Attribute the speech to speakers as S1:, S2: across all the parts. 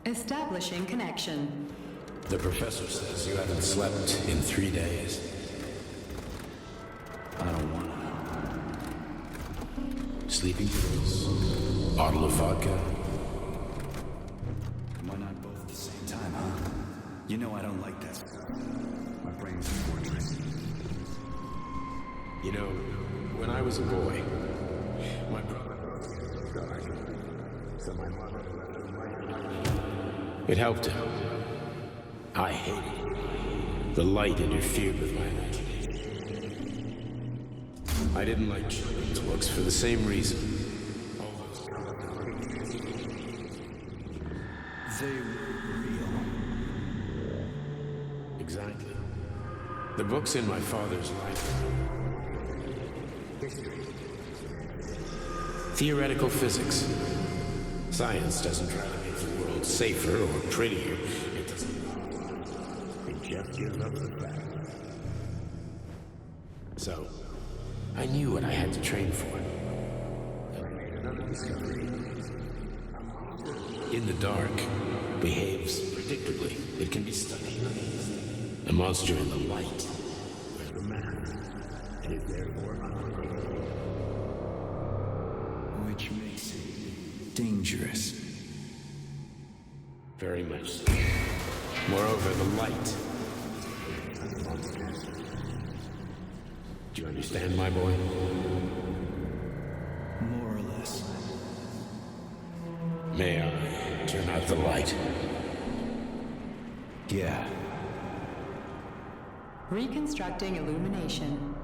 S1: Establishing connection.
S2: The professor says you haven't slept in 3 days. I don't wanna. Sleeping pills, bottle of vodka.
S3: Why not both at the same time, huh? You know I don't like that stuff. My brain's a fortress.
S2: You know, when I was a boy, my brother died. So my mother let him light. It helped him. I hated it. The light interfered with my imagination. I didn't like children's books for the same reason. All those
S3: They were real.
S2: Exactly. The books in my father's library. Theoretical physics. Science doesn't try to make the world safer or prettier. It doesn't. It just gives up the fact. So, I knew what I had to train for. And I made another discovery. In the dark, behaves predictably. It can be studied. A monster in the light, where the man is therefore unreal.
S3: Which makes it dangerous.
S2: Very much so. Moreover, the light. Do you understand, my boy?
S3: More or less.
S2: May I turn out the light?
S3: Yeah.
S1: Reconstructing illumination.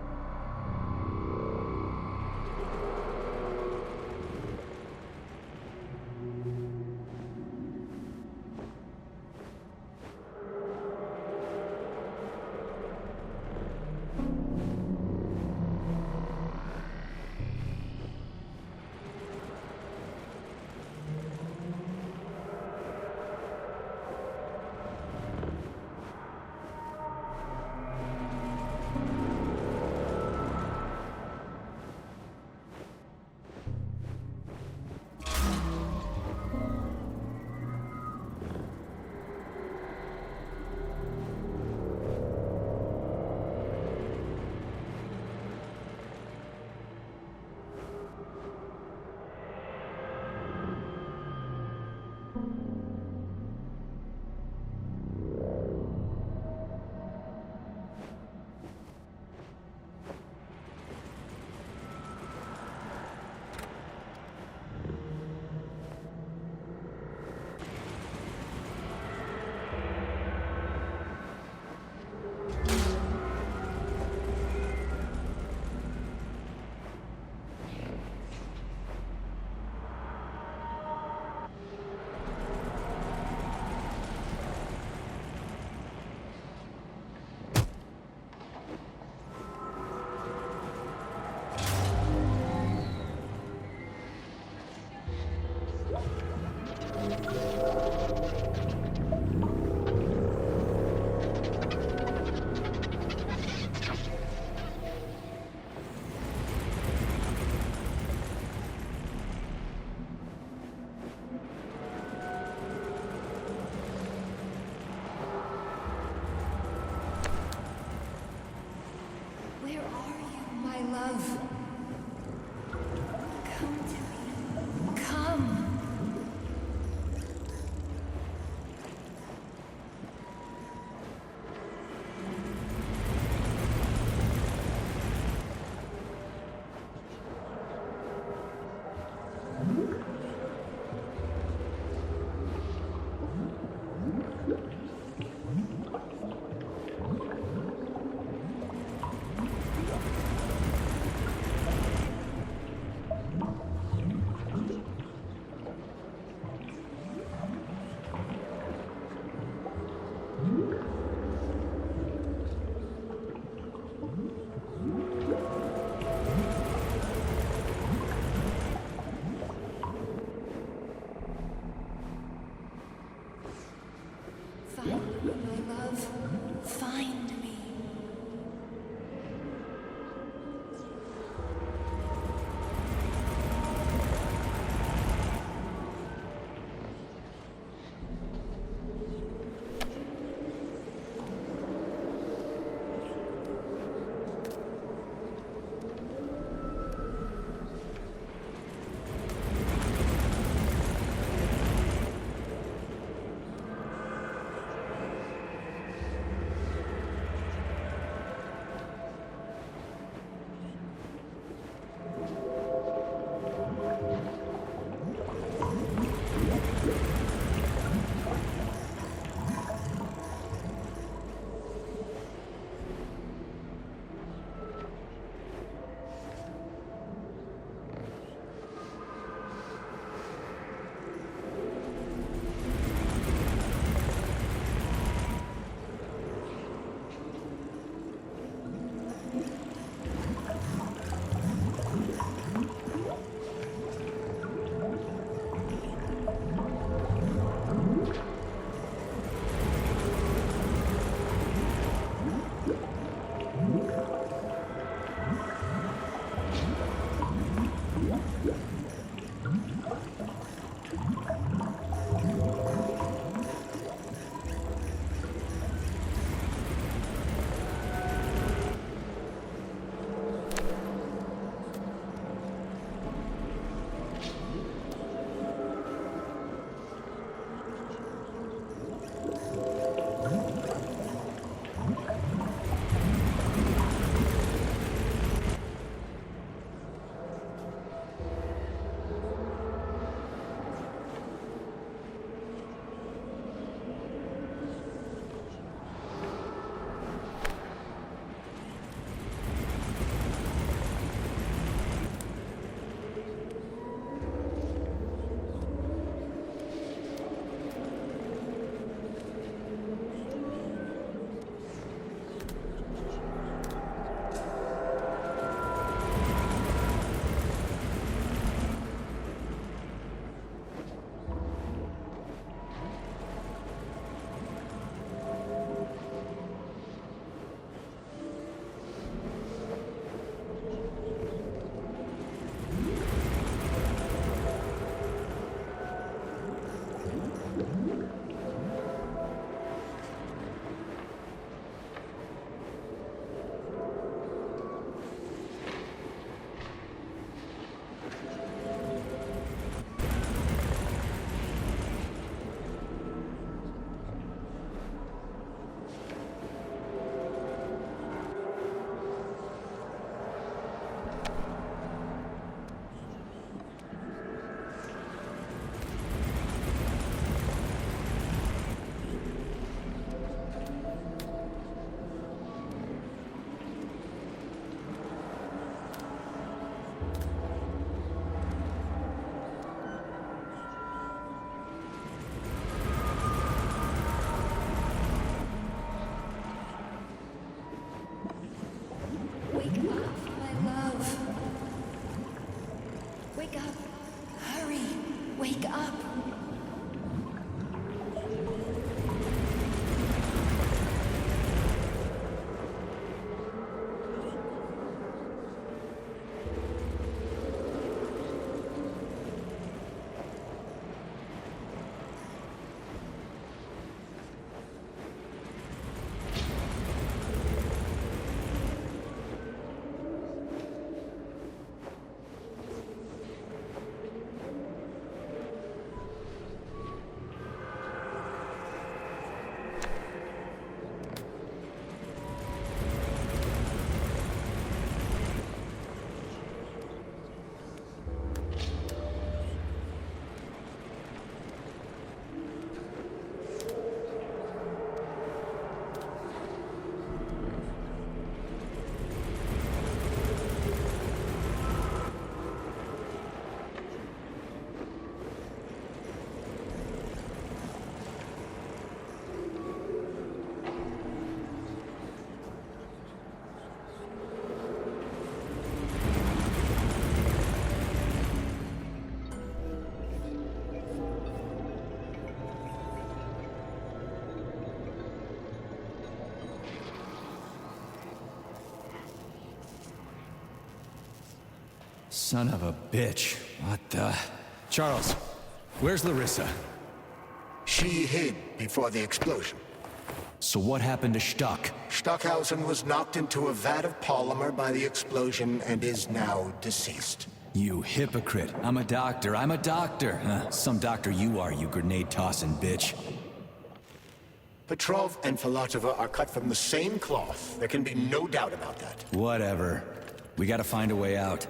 S3: Son of a bitch. What the... Charles, where's Larissa?
S4: She hid before the explosion.
S3: So what happened to Stuck?
S4: Stockhausen was knocked into a vat of polymer by the explosion and is now deceased.
S3: You hypocrite. I'm a doctor. I'm a doctor. Some doctor you are, you grenade-tossing bitch.
S4: Petrov and Filatova are cut from the same cloth. There can be no doubt about that.
S3: Whatever. We gotta find a way out.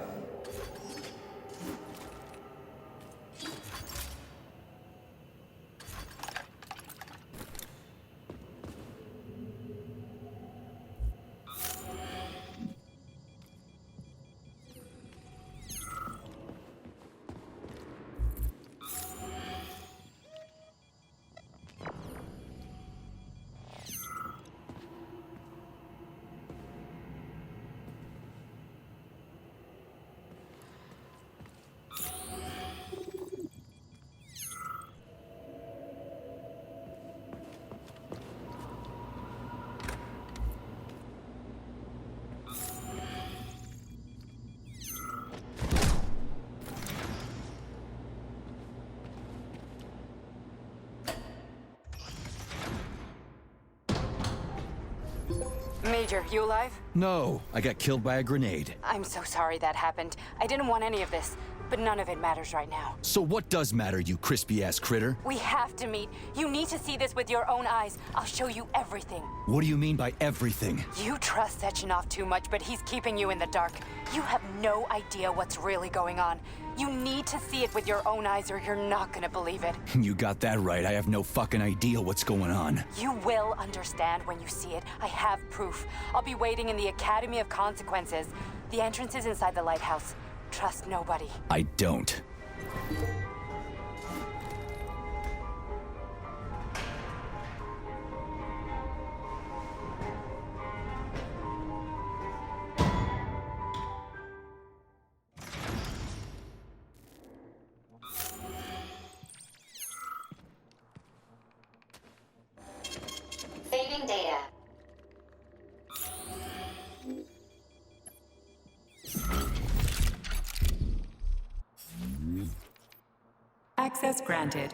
S5: Major, you alive?
S3: No, I got killed by a grenade.
S5: I'm so sorry that happened. I didn't want any of this, but none of it matters right now.
S3: So what does matter, you crispy-ass critter?
S5: We have to meet. You need to see this with your own eyes. I'll show you everything.
S3: What do you mean by everything?
S5: You trust Sechenov too much, but he's keeping you in the dark. You have no idea what's really going on. You need to see it with your own eyes or you're not gonna believe it.
S3: You got that right. I have no fucking idea what's going on.
S5: You will understand when you see it. I have proof. I'll be waiting in the Academy of Consequences. The entrance is inside the lighthouse. Trust nobody.
S3: I don't.
S6: Saving data.
S1: Access granted.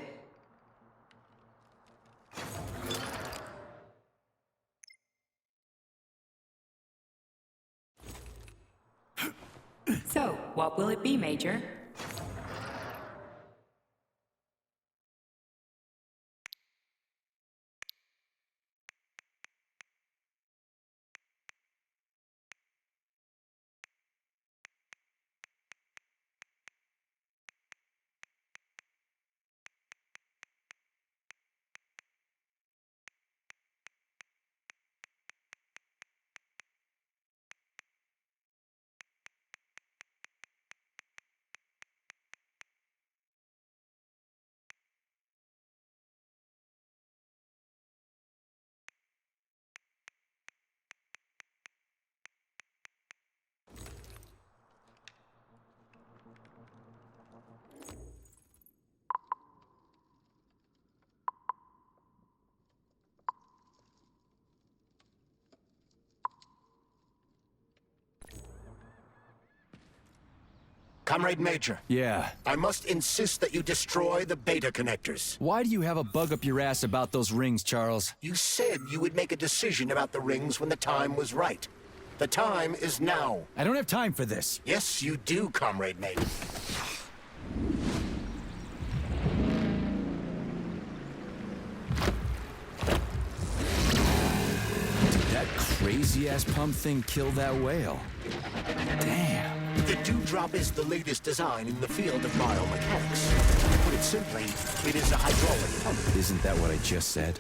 S1: So, what will it be, Major?
S4: Comrade Major.
S3: Yeah.
S4: I must insist that you destroy the beta connectors.
S3: Why do you have a bug up your ass about those rings, Charles?
S4: You said you would make a decision about the rings when the time was right. The time is now.
S3: I don't have time for this.
S4: Yes, you do, Comrade Major.
S3: Did that crazy-ass pump thing kill that whale? Damn.
S4: The DEWDROP is the latest design in the field of biomechanics. To put it simply, it is a hydraulic pump.
S3: Isn't that what I just said?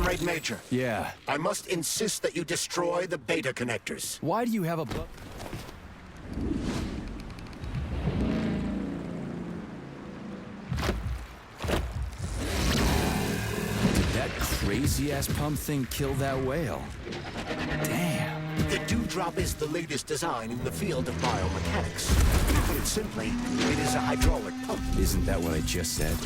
S4: Comrade Major,
S3: Yeah.
S4: I must insist that you destroy the beta connectors.
S3: Why do you have a Did that crazy-ass pump thing kill that whale? Damn.
S4: The DEWDROP is the latest design in the field of biomechanics. To put it simply, it is a hydraulic pump.
S3: Isn't that what I just said?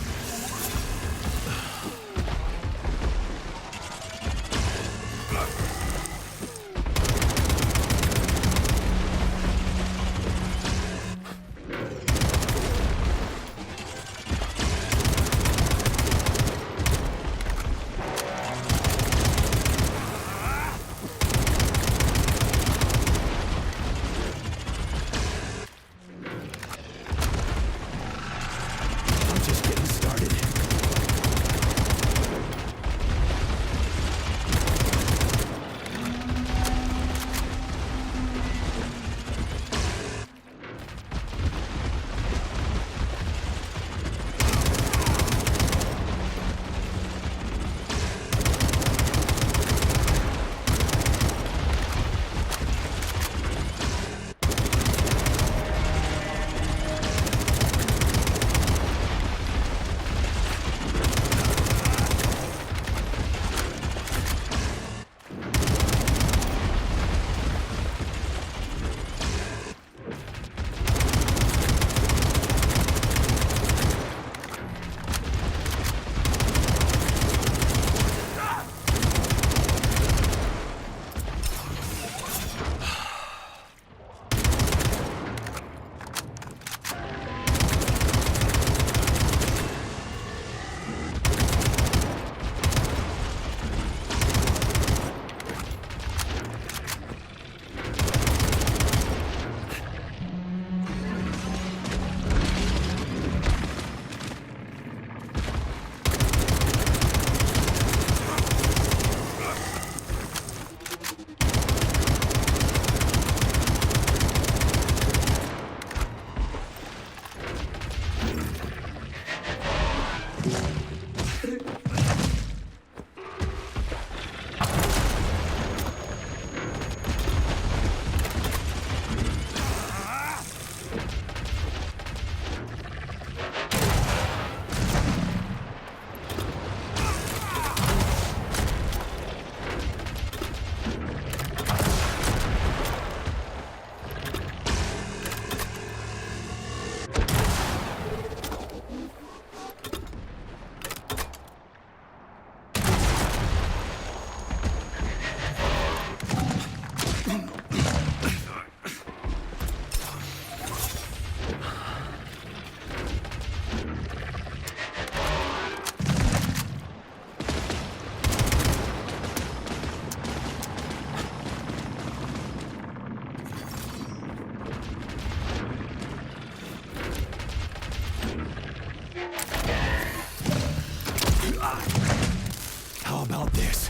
S3: I'm just getting started. How about this?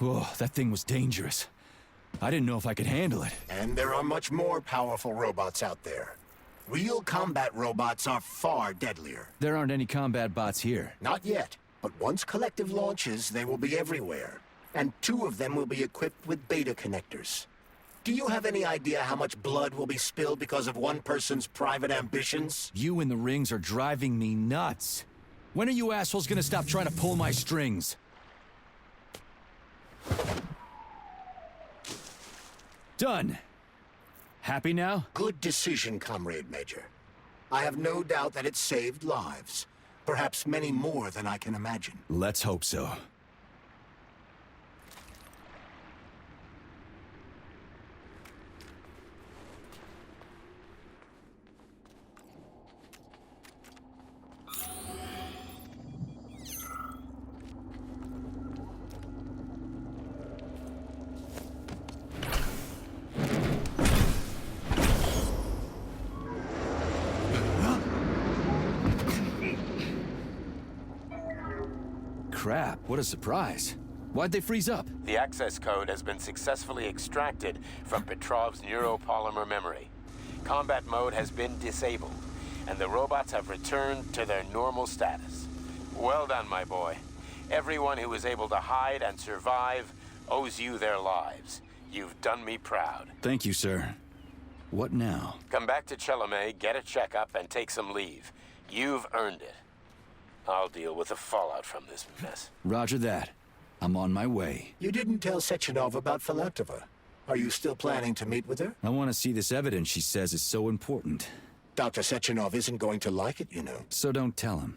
S3: Whoa, that thing was dangerous. I didn't know if I could handle it.
S4: And there are much more powerful robots out there. Real combat robots are far deadlier.
S3: There aren't any combat bots here.
S4: Not yet, but once Collective launches, they will be everywhere. And 2 of them will be equipped with beta connectors. Do you have any idea how much blood will be spilled because of one person's private ambitions?
S3: You and the rings are driving me nuts. When are you assholes gonna stop trying to pull my strings? Done. Happy now?
S4: Good decision, Comrade Major. I have no doubt that it saved lives. Perhaps many more than I can imagine.
S3: Let's hope so. Crap, what a surprise. Why'd they freeze up?
S2: The access code has been successfully extracted from Petrov's neuropolymer memory. Combat mode has been disabled, and the robots have returned to their normal status. Well done, my boy. Everyone who was able to hide and survive owes you their lives. You've done me proud.
S3: Thank you, sir. What now?
S2: Come back to Chelome, get a checkup, and take some leave. You've earned it. I'll deal with the fallout from this mess.
S3: Roger that. I'm on my way.
S4: You didn't tell Sechenov about Filatova. Are you still planning to meet with her?
S3: I want to see this evidence she says is so important.
S4: Dr. Sechenov isn't going to like it, you know.
S3: So don't tell him.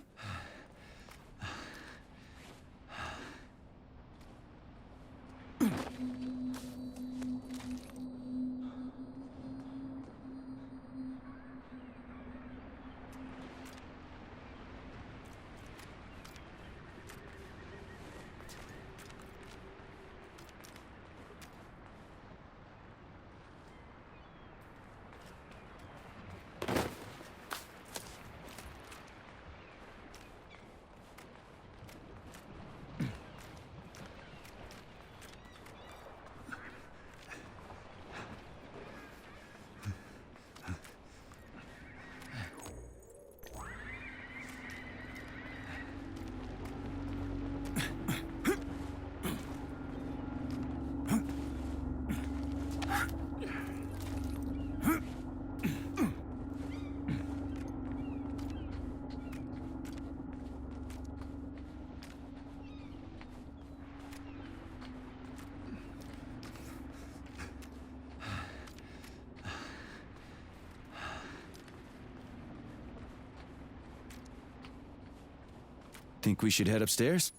S3: Think we should head upstairs?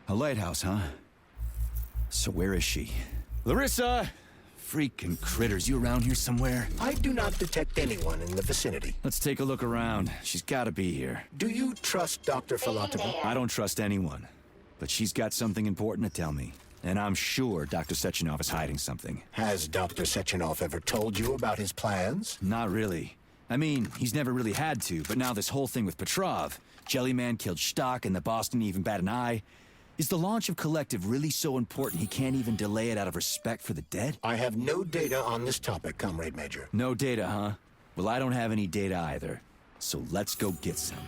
S3: A lighthouse, huh? So where is she? Larissa! Freaking critters, you around here somewhere?
S4: I do not detect anyone in the vicinity.
S3: Let's take a look around. She's gotta be here.
S4: Do you trust Dr. Filatova?
S3: I don't trust anyone. But she's got something important to tell me. And I'm sure Dr. Sechenov is hiding something.
S4: Has Dr. Sechenov ever told you about his plans?
S3: Not really. I mean, he's never really had to, but now this whole thing with Petrov, Jellyman killed Stock and the boss didn't even bat an eye. Is the launch of Collective really so important he can't even delay it out of respect for the dead?
S4: I have no data on this topic, Comrade Major.
S3: No data, huh? Well, I don't have any data either. So let's go get some.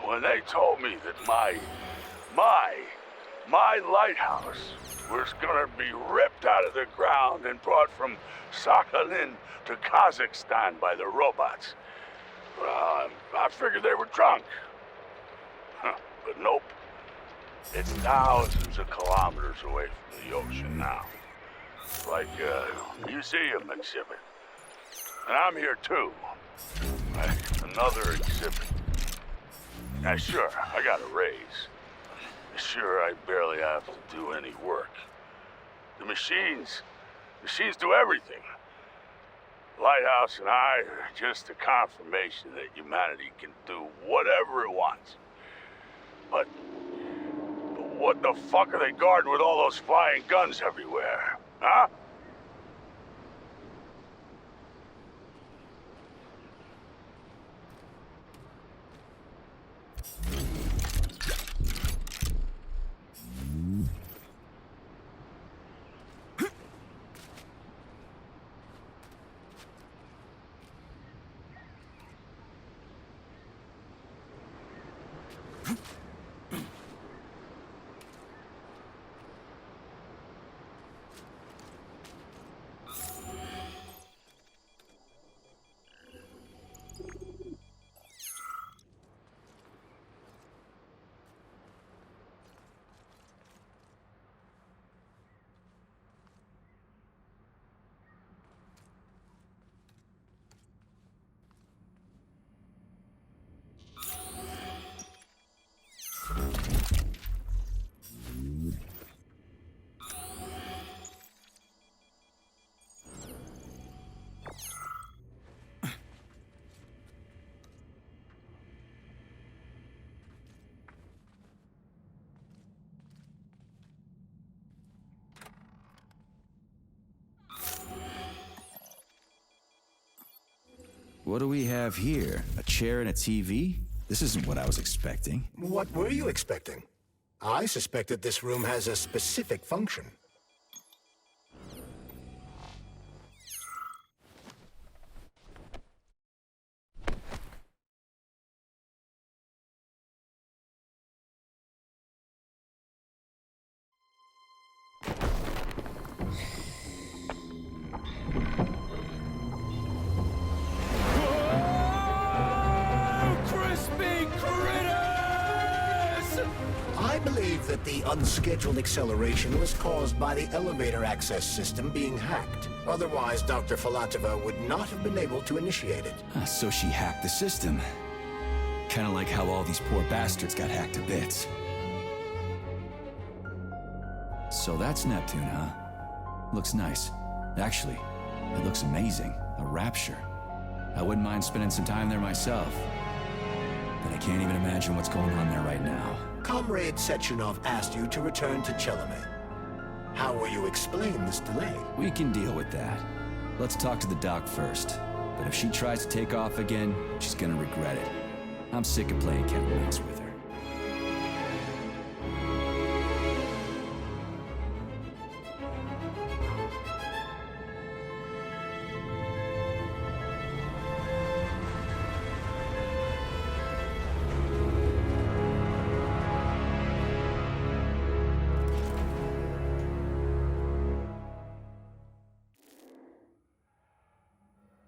S7: when they told me that my lighthouse was gonna be ripped out of the ground and brought from Sakhalin to Kazakhstan by the robots, well, I figured they were drunk. But nope. It's thousands of kilometers away from the ocean now. Like a museum exhibit. And I'm here too. Like another exhibit. Now sure, I got a raise. Sure, I barely have to do any work. The machines do everything. Lighthouse and I are just a confirmation that humanity can do whatever it wants. But what the fuck are they guarding with all those flying guns everywhere? Huh?
S3: What do we have here? A chair and a TV? This isn't what I was expecting.
S4: What were you expecting? I suspected this room has a specific function. I believe that the unscheduled acceleration was caused by the elevator access system being hacked. Otherwise, Dr. Filatova would not have been able to initiate it.
S3: So she hacked the system. Kinda like how all these poor bastards got hacked to bits. So that's Neptune, huh? Looks nice. Actually, it looks amazing. A rapture. I wouldn't mind spending some time there myself. But I can't even imagine what's going on there right now.
S4: Comrade Sechenov asked you to return to Chelomey. How will you explain this delay?
S3: We can deal with that. Let's talk to the doc first. But if she tries to take off again, she's gonna regret it. I'm sick of playing cat and mouse with her.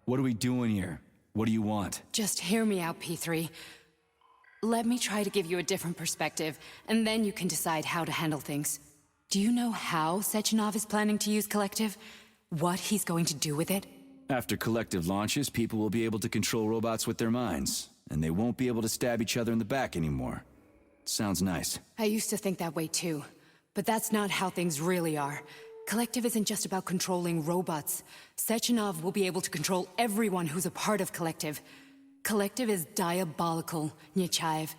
S3: What are we doing here? What do you want?
S5: Just hear me out, P3. Let me try to give you a different perspective, and then you can decide how to handle things. Do you know how Sechenov is planning to use Collective? What he's going to do with it?
S3: After Collective launches, people will be able to control robots with their minds, and they won't be able to stab each other in the back anymore. Sounds nice.
S5: I used to think that way too, but that's not how things really are. Collective isn't just about controlling robots. Sechenov will be able to control everyone who's a part of Collective. Collective is diabolical, Nechayev.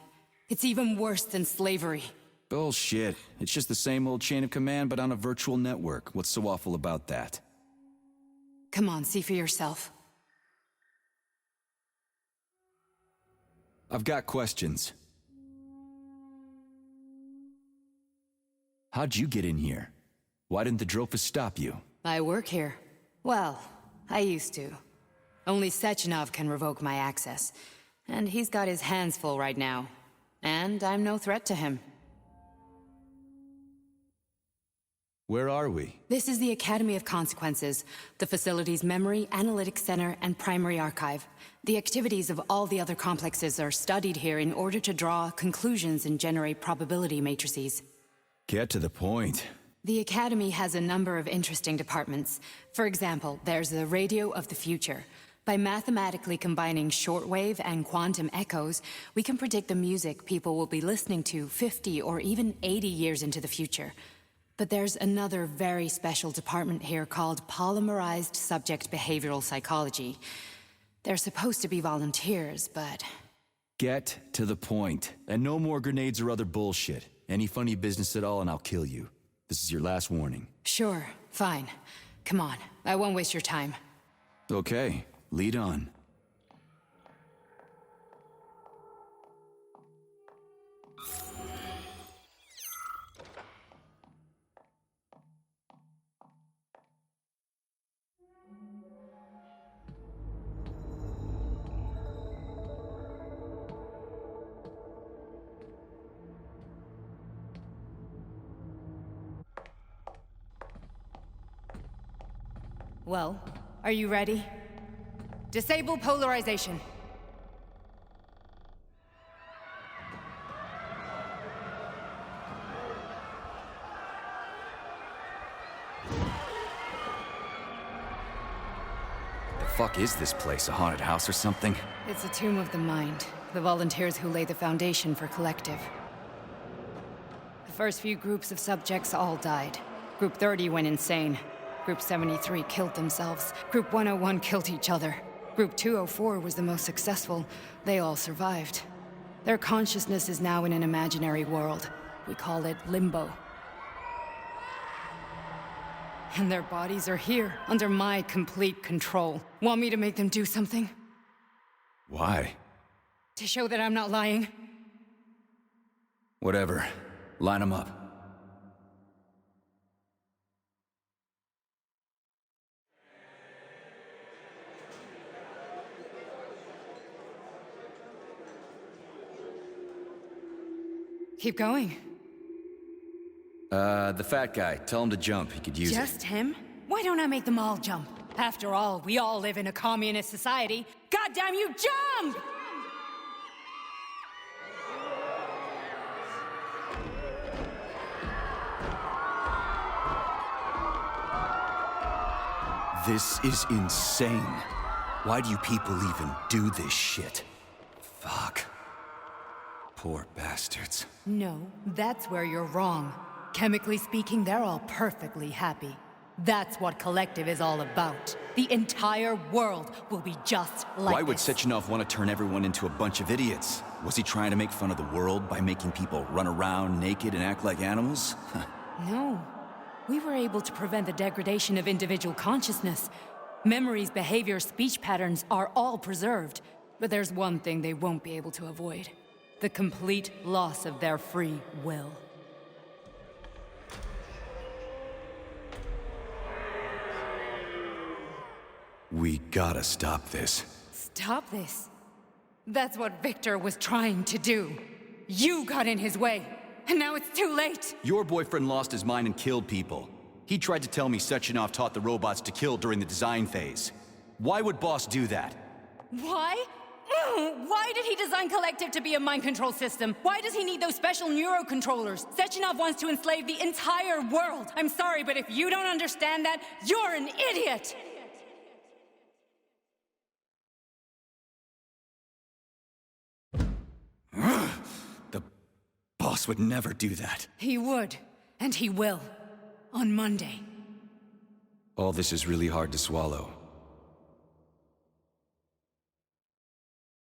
S5: It's even worse than slavery.
S3: Bullshit. It's just the same old chain of command, but on a virtual network. What's so awful about that?
S5: Come on, see for yourself.
S3: I've got questions. How'd you get in here? Why didn't the Drofus stop you?
S5: I work here. Well, I used to. Only Sechenov can revoke my access. And he's got his hands full right now. And I'm no threat to him.
S3: Where are we?
S5: This is the Academy of Consequences, the facility's memory, analytics center, and primary archive. The activities of all the other complexes are studied here in order to draw conclusions and generate probability matrices.
S3: Get to the point.
S5: The Academy has a number of interesting departments. For example, there's the Radio of the Future. By mathematically combining shortwave and quantum echoes, we can predict the music people will be listening to 50 or even 80 years into the future. But there's another very special department here called Polymerized Subject Behavioral Psychology. They're supposed to be volunteers, but...
S3: Get to the point. And no more grenades or other bullshit. Any funny business at all and I'll kill you. This is your last warning.
S5: Sure, fine. Come on, I won't waste your time.
S3: Okay, lead on.
S5: Well, are you ready? Disable polarization.
S3: The fuck is this place? A haunted house or something?
S5: It's a tomb of the mind. The volunteers who lay the foundation for Collective. The first few groups of subjects all died. Group 30 went insane. Group 73 killed themselves. Group 101 killed each other. Group 204 was the most successful. They all survived. Their consciousness is now in an imaginary world. We call it Limbo. And their bodies are here, under my complete control. Want me to make them do something?
S3: Why?
S5: To show that I'm not lying?
S3: Whatever. Line them up.
S5: Keep going.
S3: The fat guy. Tell him to jump. He could use it.
S5: Just him? Why don't I make them all jump? After all, we all live in a communist society. Goddamn you, jump!
S3: This is insane. Why do you people even do this shit? Fuck. Poor bastards.
S5: No, that's where you're wrong. Chemically speaking, they're all perfectly happy. That's what Collective is all about. The entire world will be just like
S3: Why would
S5: this.
S3: Sechenov want to turn everyone into a bunch of idiots? Was he trying to make fun of the world by making people run around naked and act like animals?
S5: No. We were able to prevent the degradation of individual consciousness. Memories, behavior, speech patterns are all preserved. But there's one thing they won't be able to avoid. The complete loss of their free will.
S3: We gotta stop this.
S5: Stop this. That's what Victor was trying to do. You got in his way, and now it's too late.
S3: Your boyfriend lost his mind and killed people. He tried to tell me Sechenov taught the robots to kill during the design phase. Why would Boss do that?
S5: Why? Why did he design Collective to be a mind control system? Why does he need those special neurocontrollers? Sechenov wants to enslave the entire world. I'm sorry, but if you don't understand that, you're an idiot!
S3: The Boss would never do that.
S5: He would, and he will. On Monday.
S3: All this is really hard to swallow.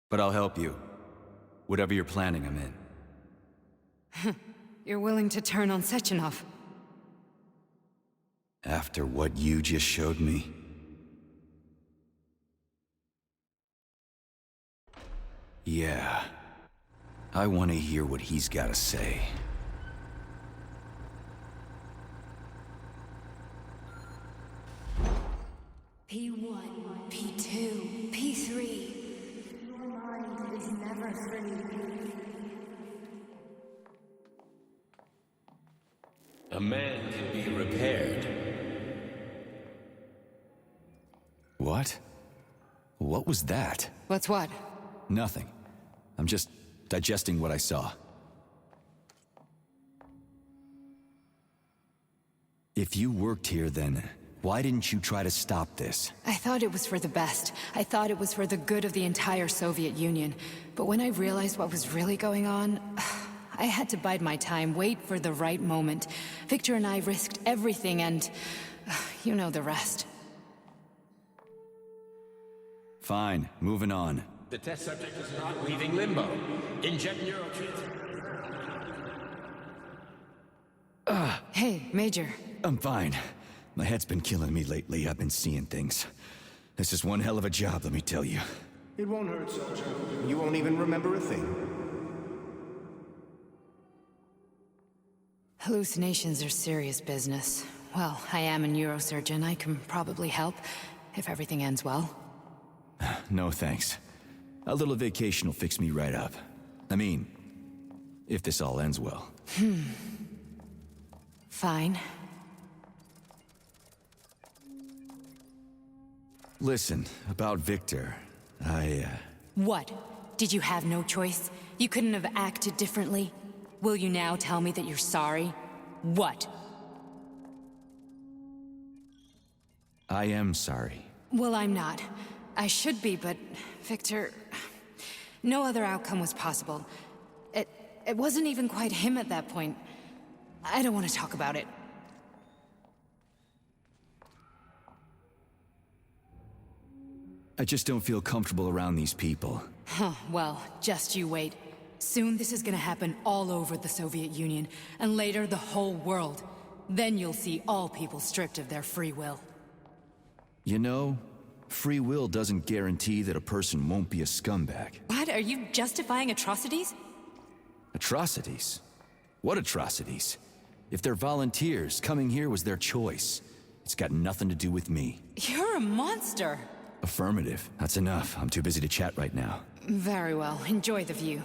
S3: But I'll help you. Whatever you're planning, I'm in.
S5: You're willing to turn on Sechenov?
S3: After what you just showed me? Yeah. I want to hear what he's got to say.
S5: P1, P2, P3. Your mind is never free.
S2: A man can be repaired.
S3: What? What was that?
S5: What's what?
S3: Nothing. I'm just digesting what I saw. If you worked here, then why didn't you try to stop this?
S5: I thought it was for the best. I thought it was for the good of the entire Soviet Union. But when I realized what was really going on, I had to bide my time, wait for the right moment. Victor and I risked everything and... you know the rest.
S3: Fine, moving on.
S2: The test subject is not leaving limbo. Inject neurotransmitter.
S5: Hey, Major.
S3: I'm fine. My head's been killing me lately. I've been seeing things. This is one hell of a job, let me tell you.
S8: It won't hurt, Soldier. You won't even remember a thing.
S5: Hallucinations are serious business. Well, I am a neurosurgeon. I can probably help, if everything ends well.
S3: No thanks. A little vacation will fix me right up. I mean, if this all ends well.
S5: Fine.
S3: Listen, about Victor,
S5: What? Did you have no choice? You couldn't have acted differently? Will you now tell me that you're sorry? What?
S3: I am sorry.
S5: Well, I'm not. I should be, but... Victor... No other outcome was possible. It wasn't even quite him at that point. I don't want to talk about it.
S3: I just don't feel comfortable around these people.
S5: Huh, well, just you wait. Soon this is gonna happen all over the Soviet Union, and later the whole world. Then you'll see all people stripped of their free will.
S3: You know, free will doesn't guarantee that a person won't be a scumbag.
S5: What? Are you justifying atrocities?
S3: Atrocities? What atrocities? If they're volunteers, coming here was their choice. It's got nothing to do with me.
S5: You're a monster!
S3: Affirmative. That's enough. I'm too busy to chat right now.
S5: Very well. Enjoy the view.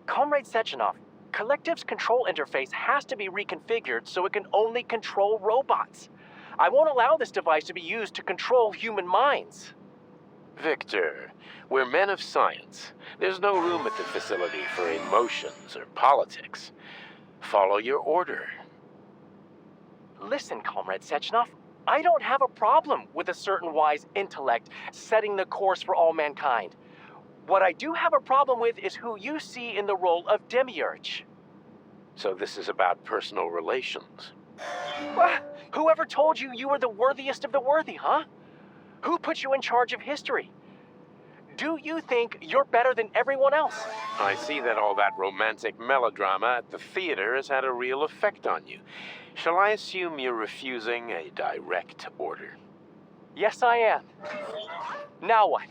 S9: Comrade Sechenov, Collective's control interface has to be reconfigured so it can only control robots. I won't allow this device to be used to control human minds.
S2: Victor, we're men of science. There's no room at the facility for emotions or politics. Follow your order.
S9: Listen, Comrade Sechenov, I don't have a problem with a certain wise intellect setting the course for all mankind. What I do have a problem with is who you see in the role of Demiurge.
S2: So this is about personal relations.
S9: Whoever told you you were the worthiest of the worthy, huh? Who put you in charge of history? Do you think you're better than everyone else?
S2: I see that all that romantic melodrama at the theater has had a real effect on you. Shall I assume you're refusing a direct order?
S9: Yes, I am. Now what?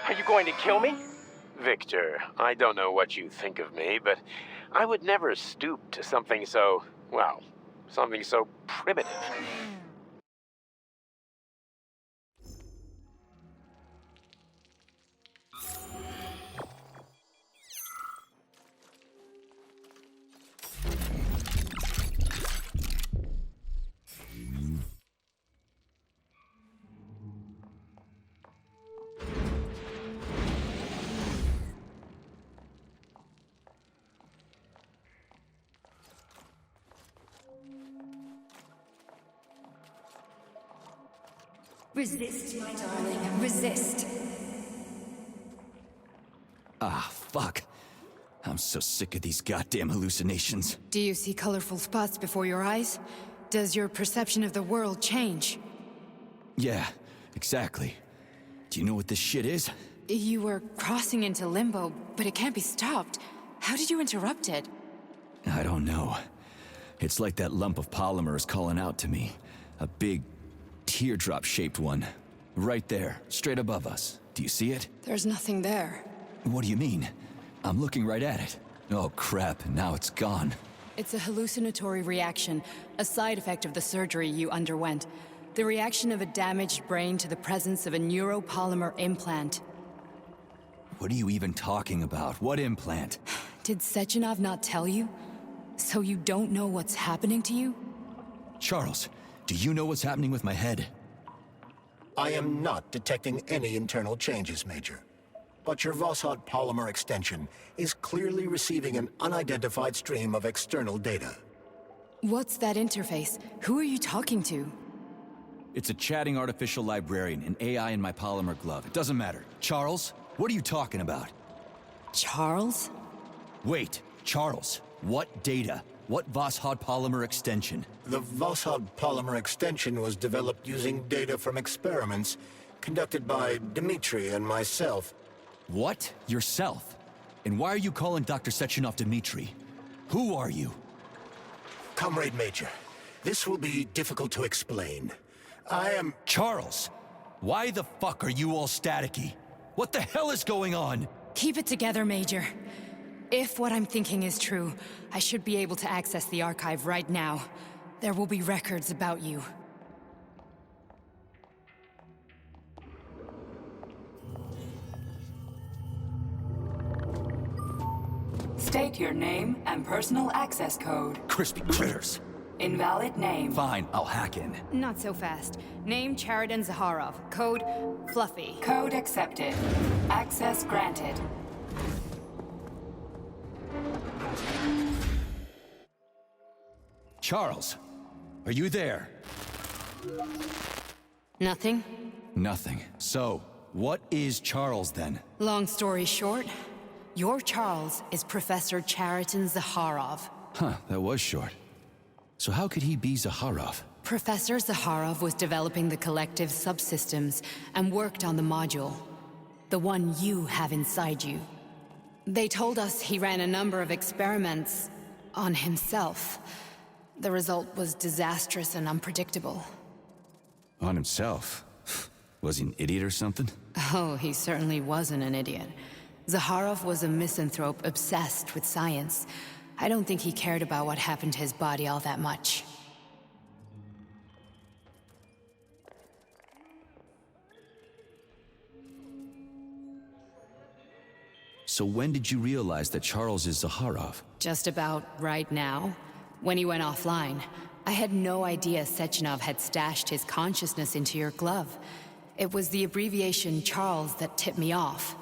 S9: Are you going to kill me?
S10: Victor, I don't know what you think of me, but I would never stoop to something so, well, something so primitive.
S5: Resist, my darling, resist.
S3: Ah, fuck. I'm so sick of these goddamn hallucinations.
S5: Do you see colorful spots before your eyes? Does your perception of the world change?
S3: Yeah, exactly. Do you know what this shit is?
S5: You were crossing into limbo, but it can't be stopped. How did you interrupt it?
S3: I don't know. It's like that lump of polymer is calling out to me. A big, teardrop-shaped one. Right there, straight above us. Do you see it?
S5: There's nothing there.
S3: What do you mean? I'm looking right at it. Oh crap, now it's gone.
S5: It's a hallucinatory reaction, a side effect of the surgery you underwent. The reaction of a damaged brain to the presence of a neuropolymer implant.
S3: What are you even talking about? What implant?
S5: Did Sechenov not tell you? So you don't know what's happening to you?
S3: Charles, do you know what's happening with my head?
S4: I am not detecting any internal changes, Major. But your Voshod polymer extension is clearly receiving an unidentified stream of external data.
S5: What's that interface? Who are you talking to?
S3: It's a chatting artificial librarian, an AI in my polymer glove. It doesn't matter. Charles, what are you talking about?
S5: Charles?
S3: Wait, Charles, what data? What Voshod polymer extension?
S4: The Voshod polymer extension was developed using data from experiments conducted by Dmitri and myself.
S3: What? Yourself? And why are you calling Dr. Sechenov Dmitri? Who are you?
S4: Comrade Major, this will be difficult to explain. I am...
S3: Charles, why the fuck are you all staticky? What the hell is going on?
S5: Keep it together, Major. If what I'm thinking is true, I should be able to access the archive right now. There will be records about you.
S1: State your name and personal access code.
S3: Crispy critters.
S1: Invalid name.
S3: Fine, I'll hack in.
S5: Not so fast. Name Chariton Zaharov. Code Fluffy.
S1: Code accepted. Access granted.
S3: Charles, are you there?
S5: Nothing?
S3: Nothing. So, what is Charles then?
S5: Long story short, your Charles is Professor Chariton Zaharov.
S3: Huh, that was short. So how could he be Zaharov?
S5: Professor Zaharov was developing the collective subsystems and worked on the module. The one you have inside you. They told us he ran a number of experiments on himself. The result was disastrous and unpredictable.
S3: On himself? Was he an idiot or something?
S5: Oh, he certainly wasn't an idiot. Zaharov was a misanthrope obsessed with science. I don't think he cared about what happened to his body all that much.
S3: So when did you realize that Charles is Zaharov?
S5: Just about right now. When he went offline, I had no idea Sechenov had stashed his consciousness into your glove. It was the abbreviation Charles that tipped me off.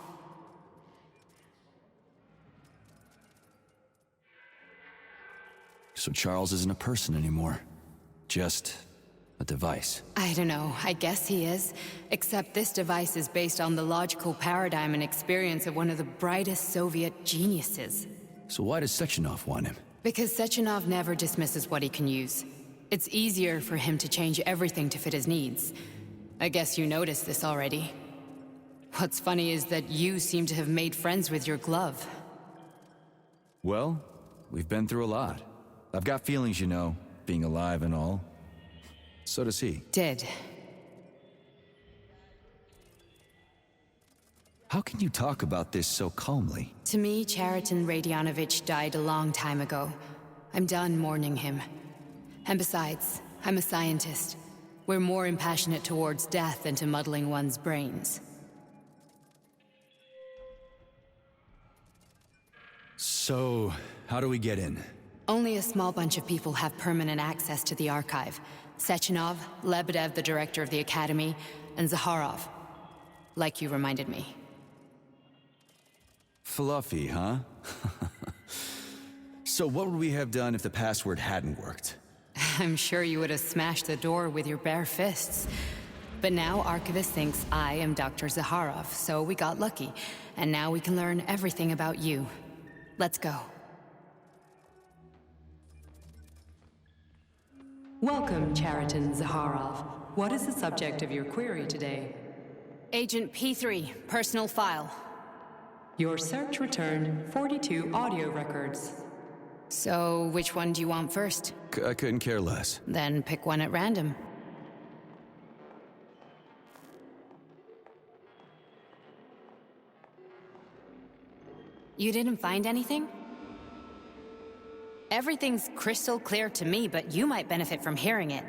S3: So Charles isn't a person anymore. Just a device.
S5: I don't know, I guess he is. Except this device is based on the logical paradigm and experience of one of the brightest Soviet geniuses.
S3: So why does Sechenov want him?
S5: Because Sechenov never dismisses what he can use. It's easier for him to change everything to fit his needs. I guess you noticed this already. What's funny is that you seem to have made friends with your glove.
S3: Well, we've been through a lot. I've got feelings, you know, being alive and all. So does he.
S5: Did.
S3: How can you talk about this so calmly?
S5: To me, Chariton Radionovich died a long time ago. I'm done mourning him. And besides, I'm a scientist. We're more impassionate towards death than to muddling one's brains.
S3: So, how do we get in?
S5: Only a small bunch of people have permanent access to the archive. Sechenov, Lebedev, the director of the Academy, and Zakharov. Like you reminded me.
S3: Fluffy, huh? So what would we have done if the password hadn't worked?
S5: I'm sure you would have smashed the door with your bare fists. But now Archivist thinks I am Dr. Zakharov, so we got lucky. And now we can learn everything about you. Let's go.
S11: Welcome, Chariton Zakharov. What is the subject of your query today?
S5: Agent P3, personal file.
S11: Your search returned 42 audio records.
S5: So, which one do you want first?
S3: I couldn't care less.
S5: Then pick one at random. You didn't find anything? Everything's crystal clear to me, but you might benefit from hearing it.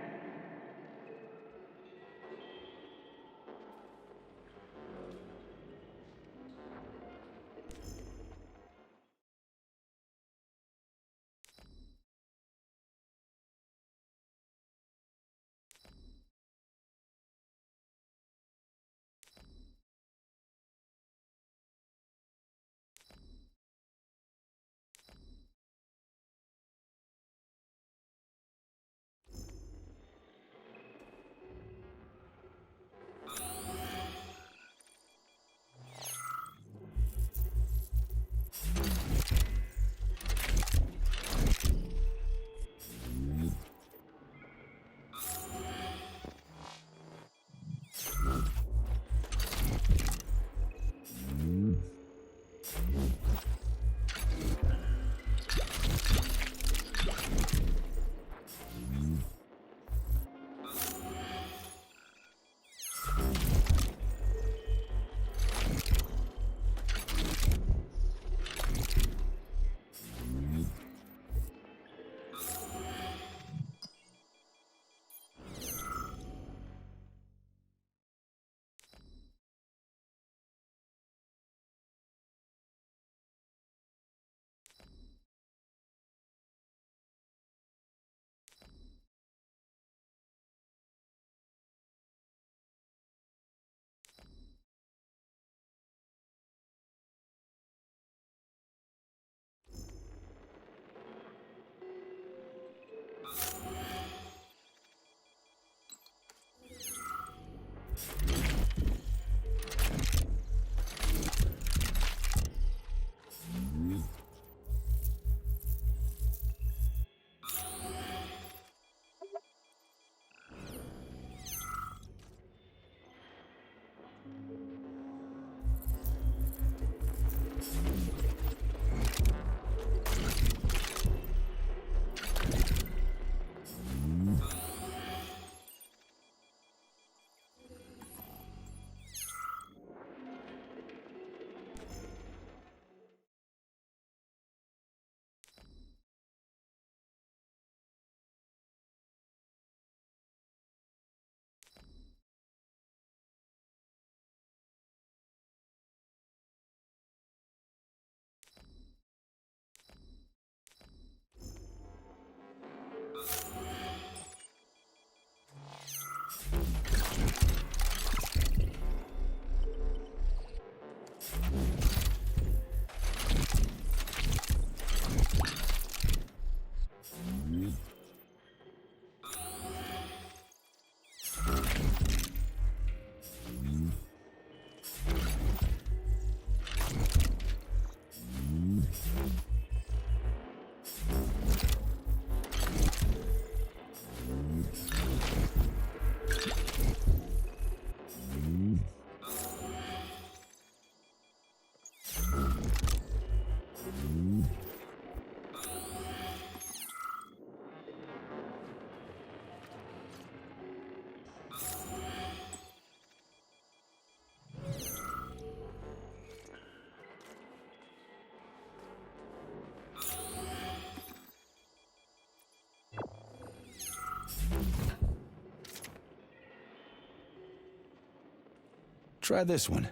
S3: Try this one.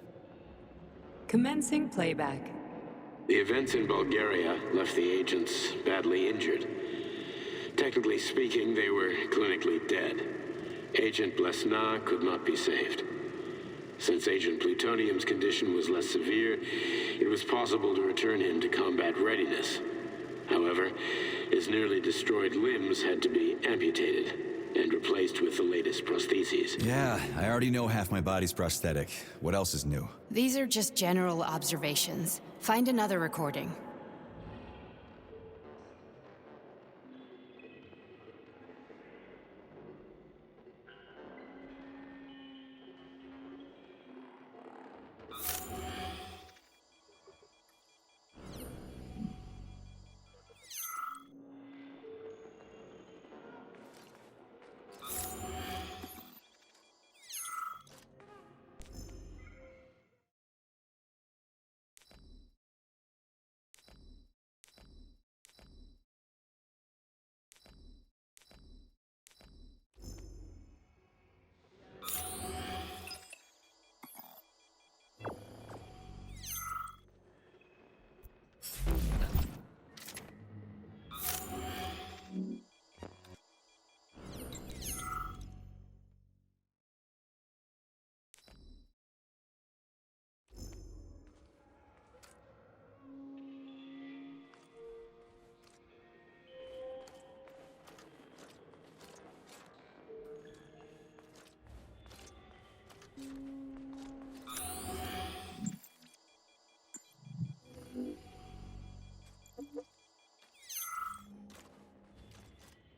S11: Commencing playback.
S2: The events in Bulgaria left the agents badly injured. Technically speaking, they were clinically dead. Agent Blesna could not be saved. Since Agent Plutonium's condition was less severe, it was possible to return him to combat readiness. However, his nearly destroyed limbs had to be amputated and replaced with the latest prostheses.
S3: Yeah, I already know half my body's prosthetic. What else is new?
S5: These are just general observations. Find another recording.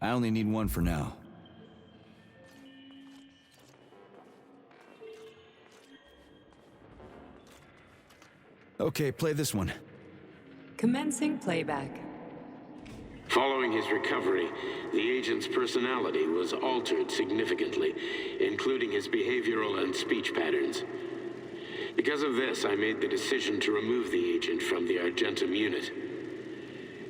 S3: I only need one for now. Okay, play this one.
S11: Commencing playback.
S2: Following his recovery, the agent's personality was altered significantly, including his behavioral and speech patterns. Because of this, I made the decision to remove the agent from the Argentum unit.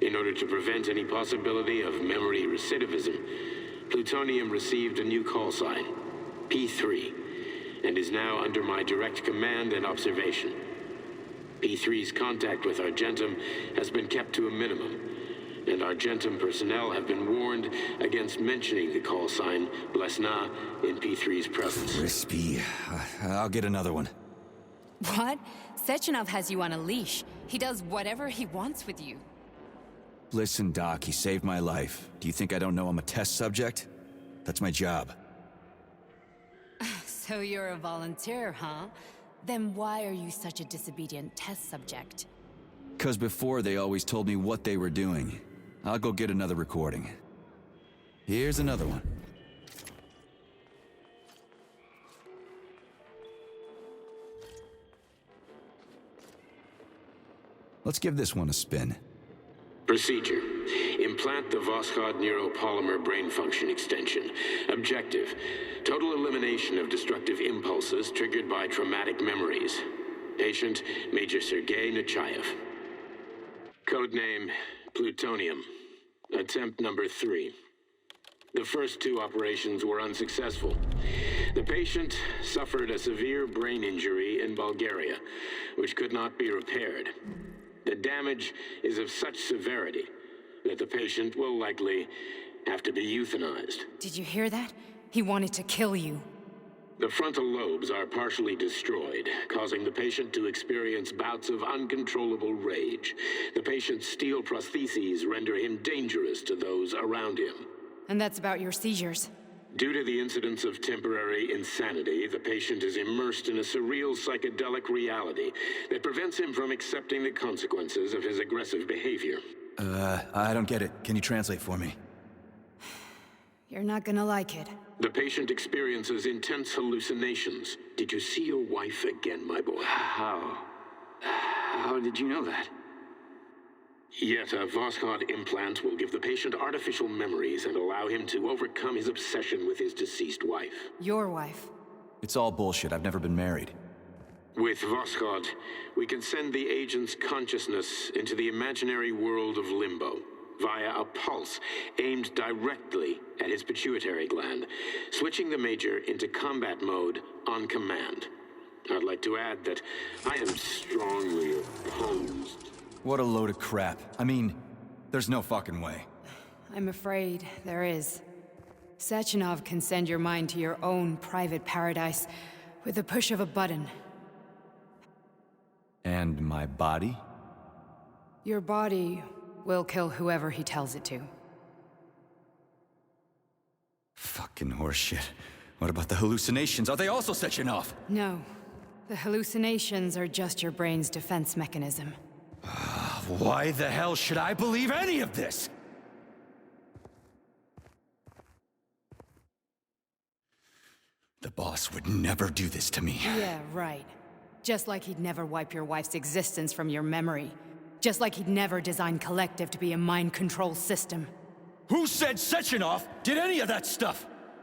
S2: In order to prevent any possibility of memory recidivism, Plutonium received a new call sign, P3, and is now under my direct command and observation. P3's contact with Argentum has been kept to a minimum, and Argentum personnel have been warned against mentioning the call sign Blesna in P3's presence.
S3: Crispy. I'll get another one.
S5: What? Sechenov has you on a leash. He does whatever he wants with you.
S3: Listen, Doc, he saved my life. Do you think I don't know I'm a test subject? That's my job.
S5: So you're a volunteer, huh? Then why are you such a disobedient test subject?
S3: 'Cause before they always told me what they were doing. I'll go get another recording. Here's another one. Let's give this one a spin.
S2: Procedure. Implant the Voskhod neuropolymer brain function extension. Objective. Total elimination of destructive impulses triggered by traumatic memories. Patient, Major Sergei Nechayev. Codename, Plutonium. Attempt number 3. The first 2 operations were unsuccessful. The patient suffered a severe brain injury in Bulgaria, which could not be repaired. The damage is of such severity that the patient will likely have to be euthanized.
S5: Did you hear that? He wanted to kill you.
S2: The frontal lobes are partially destroyed, causing the patient to experience bouts of uncontrollable rage. The patient's steel prostheses render him dangerous to those around him.
S5: And that's about your seizures.
S2: Due to the incidence of temporary insanity, the patient is immersed in a surreal psychedelic reality that prevents him from accepting the consequences of his aggressive behavior.
S3: I don't get it. Can you translate for me?
S5: You're not gonna like it.
S2: The patient experiences intense hallucinations. Did you see your wife again, my boy?
S12: How did you know that?
S2: Yet a Voskhod implant will give the patient artificial memories and allow him to overcome his obsession with his deceased wife.
S5: Your wife.
S3: It's all bullshit. I've never been married.
S2: With Voskhod, we can send the agent's consciousness into the imaginary world of limbo via a pulse aimed directly at his pituitary gland, switching the Major into combat mode on command. I'd like to add that I am strongly opposed.
S3: What a load of crap. I mean, there's no fucking way.
S5: I'm afraid there is. Sechenov can send your mind to your own private paradise with the push of a button.
S3: And my body?
S5: Your body will kill whoever he tells it to.
S3: Fucking horseshit. What about the hallucinations? Are they also Sechenov?
S5: No. The hallucinations are just your brain's defense mechanism.
S3: Why the hell should I believe any of this? The boss would never do this to me.
S5: Yeah, right. Just like he'd never wipe your wife's existence from your memory. Just like he'd never design Collective to be a mind control system.
S3: Who said Sechenov did any of that stuff?